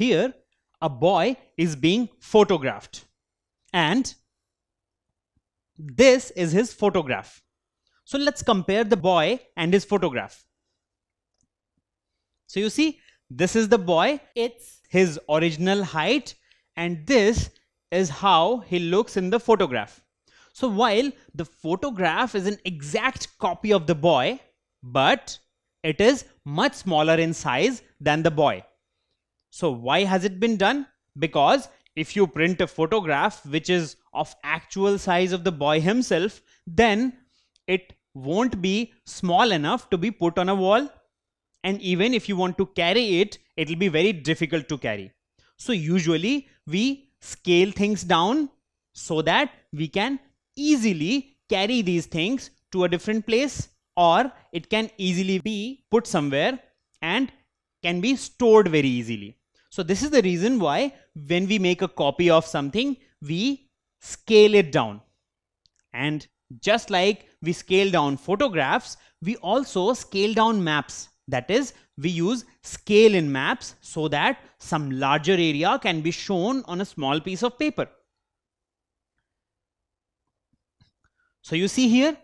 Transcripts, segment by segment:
here a boy is being photographed, and this is his photograph. So let's compare the boy and his photograph. So you see, this is the boy, it's his original height, and this is how he looks in the photograph. So while the photograph is an exact copy of the boy, but it is much smaller in size than the boy. So why has it been done? Because if you print a photograph which is of actual size of the boy himself, then it won't be small enough to be put on a wall. And even if you want to carry it, it will be very difficult to carry. So usually we scale things down so that we can easily carry these things to a different place, or it can easily be put somewhere and can be stored very easily. So this is the reason why when we make a copy of something, we scale it down. And just like we scale down photographs, we also scale down maps. That is, we use scale in maps so that some larger area can be shown on a small piece of paper. So you see here,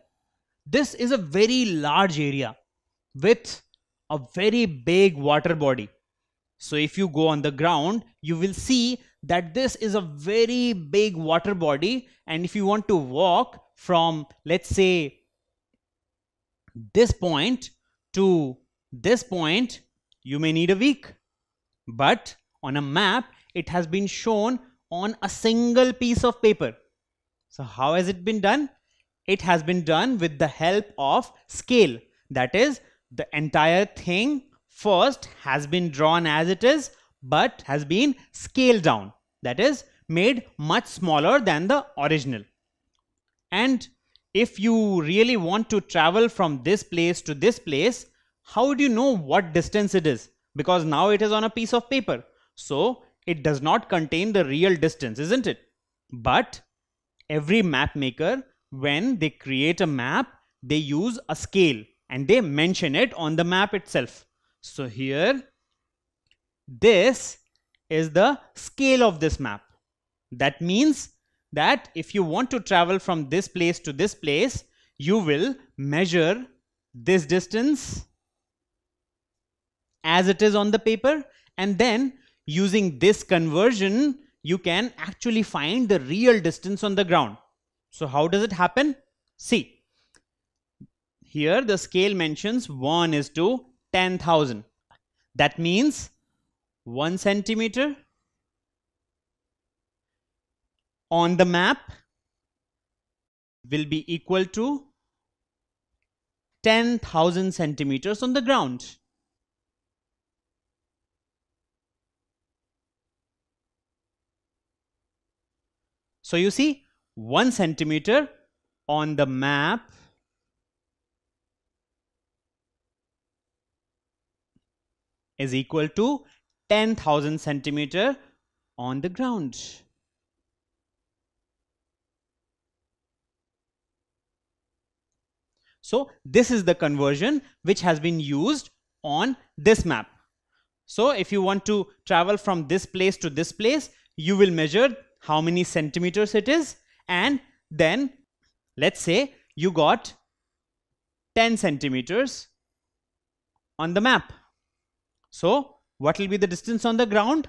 this is a very large area with a very big water body. So if you go on the ground, you will see that this is a very big water body. And if you want to walk from, let's say, this point to this point, you may need a week. But on a map, it has been shown on a single piece of paper. So how has it been done? It has been done with the help of scale. That is, the entire thing first has been drawn as it is, but has been scaled down. That is, made much smaller than the original. And if you really want to travel from this place to this place, how do you know what distance it is? Because now it is on a piece of paper. So it does not contain the real distance, isn't it? But every map maker, when they create a map, they use a scale and they mention it on the map itself. So here, this is the scale of this map. That means that if you want to travel from this place to this place, you will measure this distance as it is on the paper, and then using this conversion, you can actually find the real distance on the ground. So how does it happen? See, here the scale mentions 1 is to 10,000. That means 1 centimeter on the map will be equal to 10,000 centimeters on the ground. So you see, 1 centimeter on the map is equal to 10,000 centimeter on the ground. So this is the conversion which has been used on this map. So if you want to travel from this place to this place, you will measure how many centimeters it is, and then let's say you got 10 centimeters on the map. So what will be the distance on the ground?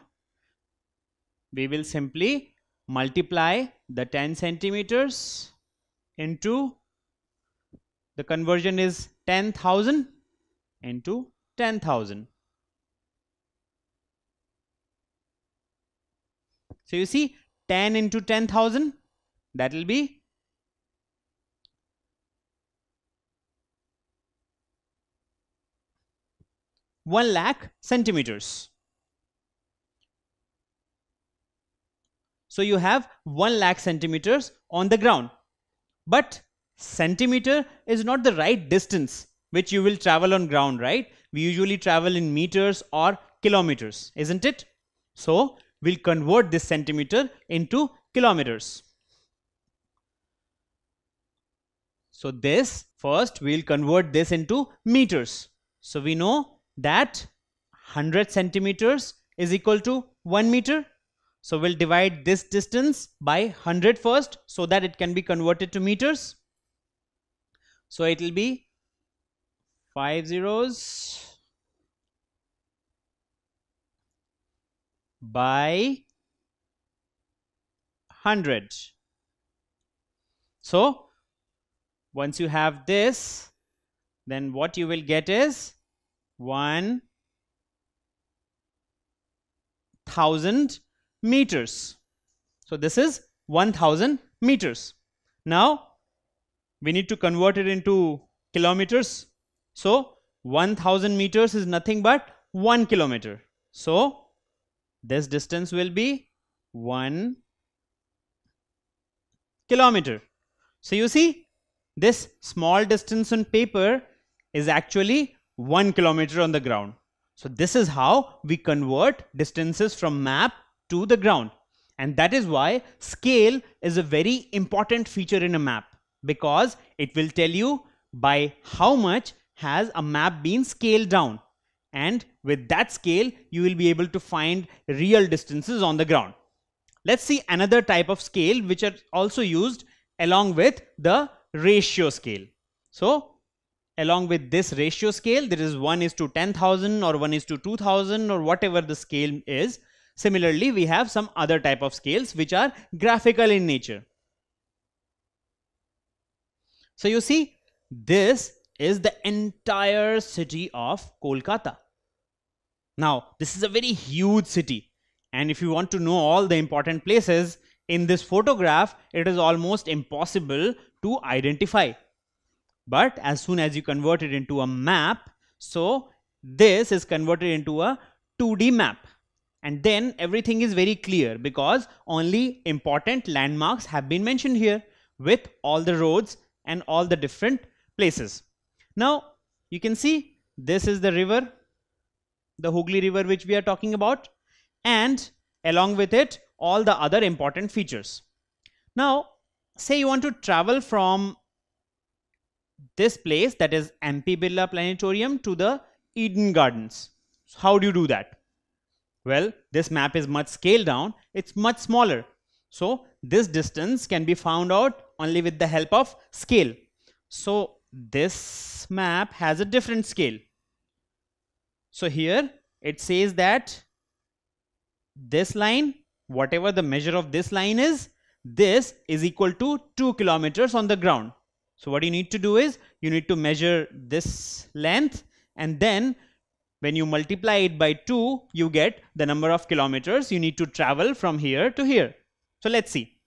We will simply multiply the 10 centimeters into, the conversion is 10,000 into 10,000. So you see, 10 into 10,000, that will be 1 lakh centimeters. So you have 1 lakh centimeters on the ground. But centimeter is not the right distance which you will travel on ground, right? We usually travel in meters or kilometers, isn't it? So we'll convert this centimeter into kilometers. So this, first we'll convert this into meters. So we know that 100 centimeters is equal to 1 meter. So we'll divide this distance by 100 first so that it can be converted to meters. So it will be 5 zeros by 100. So once you have this, then what you will get is 1000 meters. So this is 1000 meters. Now we need to convert it into kilometers. So 1000 meters is nothing but 1 kilometer. So this distance will be 1 kilometer. So you see, this small distance on paper is actually 1 kilometer on the ground. So this is how we convert distances from map to the ground. And that is why scale is a very important feature in a map, because it will tell you by how much has a map been scaled down. And with that scale, you will be able to find real distances on the ground. Let's see another type of scale which are also used along with the ratio scale. So along with this ratio scale, there is 1:10,000 or 1:2000 or whatever the scale is. Similarly, we have some other type of scales which are graphical in nature. So you see, this is the entire city of Kolkata. Now, this is a very huge city, and if you want to know all the important places in this photograph, it is almost impossible to identify. But as soon as you convert it into a map, so this is converted into a 2D map. And then everything is very clear because only important landmarks have been mentioned here with all the roads and all the different places. Now you can see this is the river, the Hooghly river which we are talking about, and along with it all the other important features. Now say you want to travel from this place, that is MP Birla Planetarium, to the Eden Gardens. So how do you do that? Well, this map is much scaled down, it's much smaller. So this distance can be found out only with the help of scale. So this map has a different scale. So here it says that this line, whatever the measure of this line is, this is equal to 2 kilometers on the ground. So what you need to do is you need to measure this length, and then when you multiply it by 2, you get the number of kilometers you need to travel from here to here. So let's see.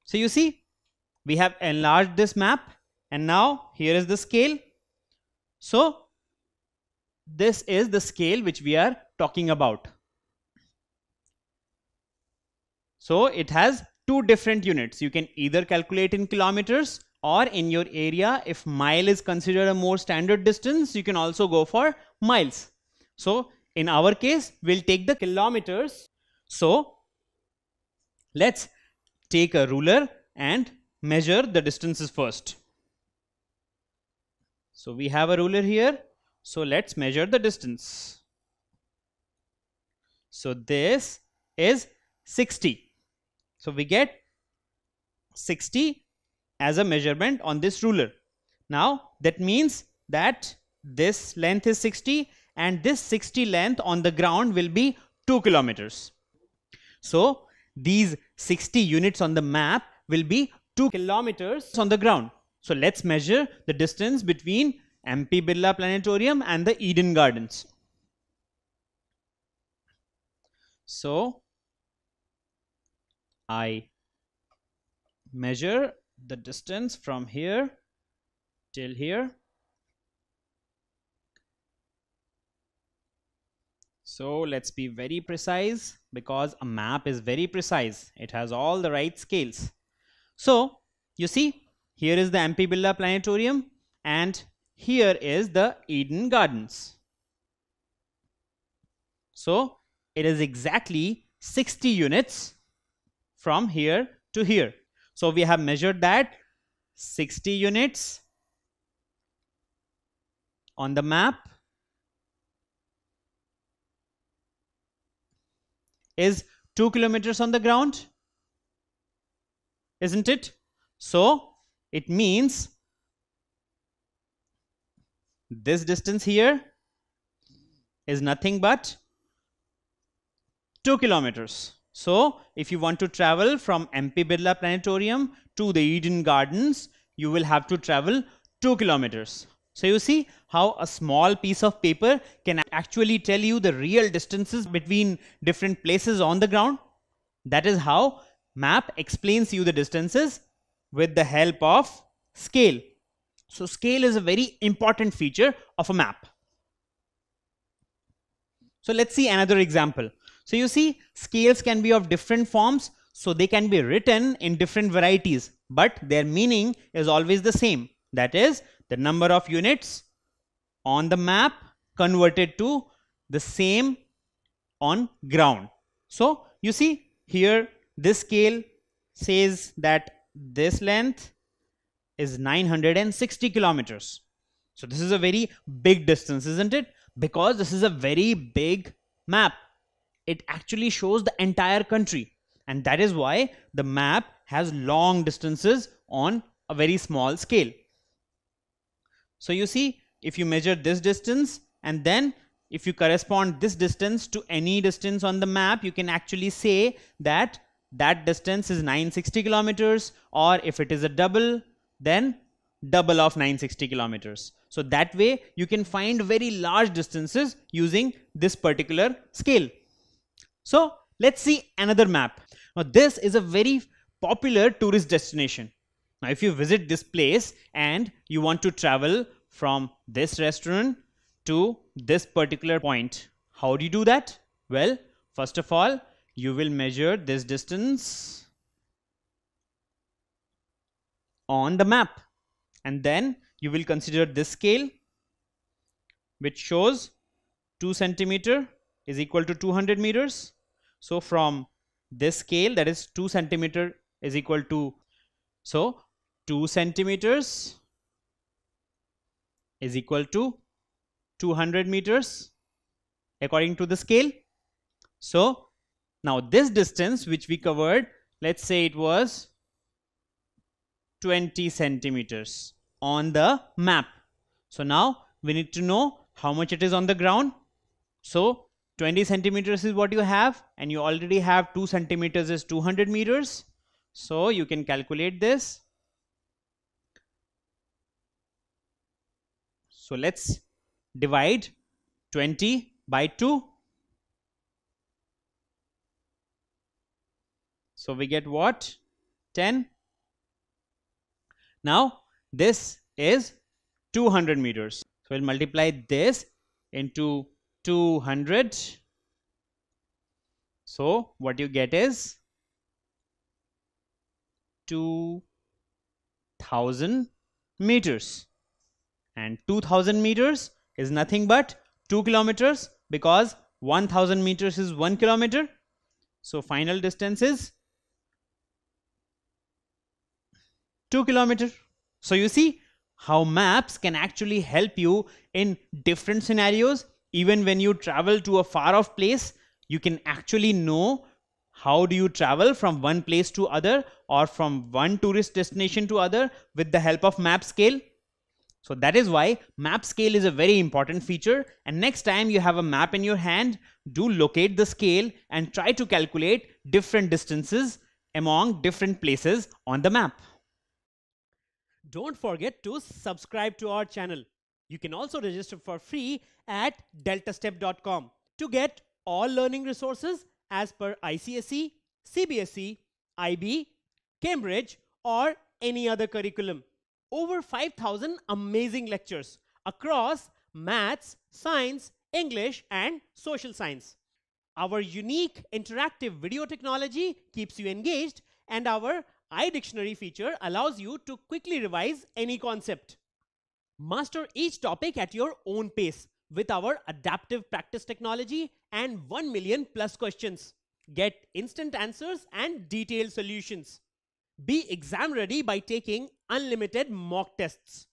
So you see, we have enlarged this map, and now here is the scale. So this is the scale which we are talking about. So it has two different units. You can either calculate in kilometers, or in your area, if mile is considered a more standard distance, you can also go for miles. So in our case, we'll take the kilometers. So let's take a ruler and measure the distances first. So we have a ruler here. So let's measure the distance. So this is 60. So we get 60 as a measurement on this ruler. Now that means that this length is 60 and this 60 length on the ground will be 2 kilometers. So these 60 units on the map will be 2 kilometers on the ground. So let's measure the distance between MP Birla Planetarium and the Eden Gardens. So I measure the distance from here till here. So let's be very precise, because a map is very precise. It has all the right scales. So you see, here is the MP Birla Planetarium and here is the Eden Gardens. So it is exactly 60 units from here to here. So we have measured that 60 units on the map is 2 kilometers on the ground, isn't it? So it means this distance here is nothing but 2 kilometers. So if you want to travel from MP Birla Planetarium to the Eden Gardens, you will have to travel 2 kilometers. So you see how a small piece of paper can actually tell you the real distances between different places on the ground. That is how map explains you the distances with the help of scale. So scale is a very important feature of a map. So let's see another example. So you see scales can be of different forms, so they can be written in different varieties, but their meaning is always the same. That is the number of units on the map converted to the same on ground. So you see here this scale says that this length is 960 kilometers. So this is a very big distance, isn't it? Because this is a very big map. It actually shows the entire country, and that is why the map has long distances on a very small scale. So you see, if you measure this distance and then if you correspond this distance to any distance on the map, you can actually say that that distance is 960 kilometers, or if it is a double, then double of 960 kilometers. So that way you can find very large distances using this particular scale. So let's see another map. Now this is a very popular tourist destination. Now if you visit this place and you want to travel from this restaurant to this particular point, how do you do that? Well, first of all, you will measure this distance on the map, and then you will consider this scale, which shows 2 centimeter is equal to 200 meters. So from this scale, that is 2 centimeter is equal to, so 2 centimeters is equal to 200 meters according to the scale. So now this distance which we covered, let's say it was 20 centimeters on the map. So now we need to know how much it is on the ground. So 20 centimeters is what you have, and you already have 2 centimeters is 200 meters. So you can calculate this. So let's divide 20 by 2. So we get what? 10. Now this is 200 meters. So we'll multiply this into 200. So what you get is 2000 meters. And 2000 meters is nothing but 2 kilometers, because 1000 meters is 1 kilometer. So final distance is 2 kilometers. So you see how maps can actually help you in different scenarios. Even when you travel to a far off place, you can actually know how do you travel from one place to other, or from one tourist destination to other, with the help of map scale. So that is why map scale is a very important feature, and next time you have a map in your hand, do locate the scale and try to calculate different distances among different places on the map. Don't forget to subscribe to our channel. You can also register for free at deltastep.com to get all learning resources as per ICSE, CBSE, IB, Cambridge, or any other curriculum. Over 5,000 amazing lectures across maths, science, English, and social science. Our unique interactive video technology keeps you engaged, and our iDictionary feature allows you to quickly revise any concept. Master each topic at your own pace with our adaptive practice technology and 1 million plus questions. Get instant answers and detailed solutions. Be exam ready by taking unlimited mock tests,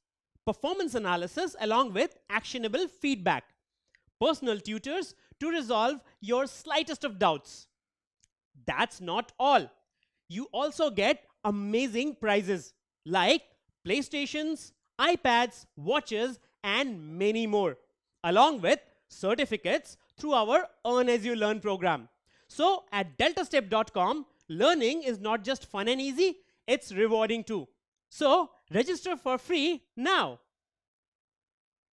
performance analysis along with actionable feedback, personal tutors to resolve your slightest of doubts. That's not all. You also get amazing prizes like PlayStations, iPads, watches, and many more, along with certificates through our Earn As You Learn program. So at deltastep.com, learning is not just fun and easy, it's rewarding too. So register for free now.